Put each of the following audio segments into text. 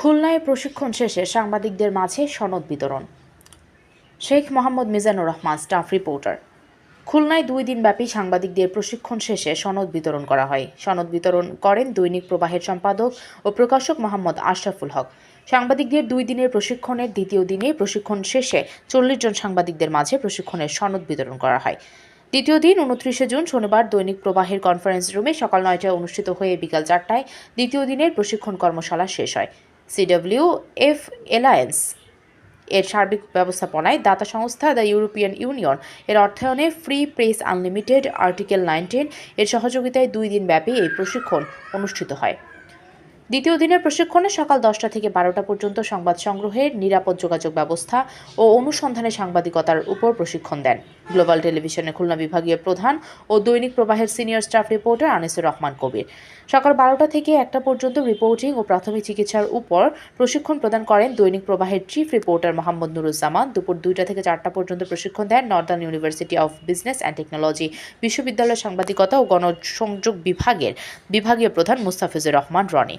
খুলনায় প্রশিক্ষণ শেষে সাংবাদিকদের মাঝে সনদ বিতরণ। Sheikh Mohammad Mizanur Rahman, staff reporter. খুলনায় 2 দিনব্যাপী সাংবাদিকদের প্রশিক্ষণ শেষে সনদ বিতরণ করা হয়। সনদ বিতরণ করেন দৈনিক প্রবাহের সম্পাদক ও প্রকাশক মোহাম্মদ আশরাফুল হক। সাংবাদিকদের 2 দিনের প্রশিক্ষণের দ্বিতীয় দিনে প্রশিক্ষণ শেষে 40 জন সাংবাদিকদের মাঝে প্রশিক্ষণের সনদ বিতরণ করা হয়। দ্বিতীয় দিন 29 জুন শনিবার দৈনিক প্রবাহের কনফারেন্স রুমে সকাল 9টায় অনুষ্ঠিত হয়ে বিকাল 4টায় দ্বিতীয় দিনের প্রশিক্ষণ কর্মশালা শেষ হয়। CWF এলায়েন্স এর সার্বিক ব্যবস্থাপনায় দাতা সংস্থা দ্য ইউরোপিয়ান ইউনিয়ন এর অর্থায়নে ফ্রি প্রেস আনলিমিটেড, আর্টিকেল 19 এর সহযোগিতায় 2 দিনব্যাপী এই প্রশিক্ষণ অনুষ্ঠিত হয়। দ্বিতীয় দিনের প্রশিক্ষণে সকাল 10টা থেকে 12টা পর্যন্ত সংবাদ সংগ্রহের, নিরাপদ যোগাযোগ ব্যবস্থা ও অনুসন্ধানে সাংবাদিকতার উপর প্রশিক্ষণ দেন গ্লোবাল টেলিভিশনের খুলনা বিভাগীয় প্রধান ও দৈনিক প্রবাহের senior staff reporter Anisur Rahman Kabir. সকাল 12টা থেকে 1টা পর্যন্ত রিপোর্টিং ও প্রাথমিক চিকিৎসার উপর প্রশিক্ষণ প্রদান করেন দৈনিক প্রবাহের চিফ রিপোর্টার মোহাম্মদ নুরুজ্জামান। দুপুর 2টা থেকে 4টা পর্যন্ত প্রশিক্ষণ দেন Northern University of Business and Technology বিশ্ববিদ্যালয়ের সাংবাদিকতা ও গণসংযোগ বিভাগের বিভাগীয় প্রধান মুস্তাফিজুর রহমান রনি।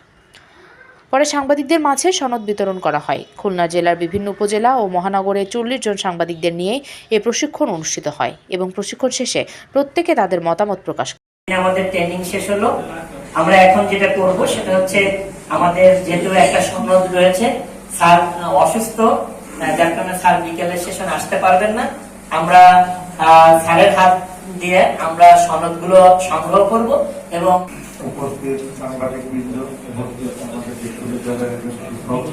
পরে সাংবাদিকদের মাঝে সনদ বিতরণ করা হয়। খুলনা জেলার বিভিন্ন উপজেলা ও মহানগরে 40 জন সাংবাদিকদের নিয়ে এই প্রশিক্ষণ অনুষ্ঠিত হয় এবং প্রশিক্ষণ শেষে প্রত্যেকে তাদের মতামত প্রকাশ করে। আমাদের ট্রেনিং শেষ হলো। আমরা এখন যেটা করব সেটা হচ্ছে, আমাদের যেহেতু একটা সনদ রয়েছে, স্যার অসুস্থ, যার কারণে স্যার বিকেলের সেশন আসতে পারবেন না। আমরা স্যারের হাত দিয়ে আমরা সনদগুলো সংগ্রহ করব এবং উপস্থিত সাংবাদিকবৃন্দ, আমাদের বিশ্ববিদ্যালয়ের শিক্ষক,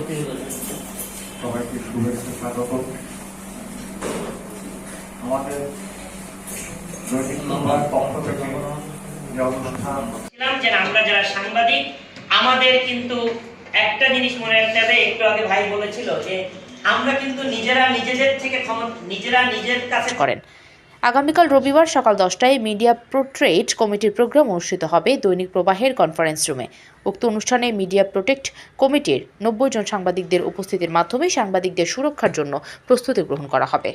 সবাইকে শুভেচ্ছা স্বাগত। আমাদের দৈনিক প্রবাহের পক্ষ থেকে যে অনুষ্ঠান, যে আমরা যারা সাংবাদিক, আমাদের কিন্তু একটা জিনিস মনে রাখতে হবে, একটু আগে ভাই বলেছিল যে আমরা কিন্তু নিজের কাছে করেন। আগামীকাল রবিবার সকাল 10টায় মিডিয়া প্রোটেক্ট কমিটির প্রোগ্রাম অনুষ্ঠিত হবে দৈনিক প্রবাহের কনফারেন্স রুমে। উক্ত অনুষ্ঠানে মিডিয়া প্রোটেক্ট কমিটির 90 জন সাংবাদিকদের উপস্থিতির মাধ্যমে সাংবাদিকদের সুরক্ষার জন্য প্রস্তুতি গ্রহণ করা হবে।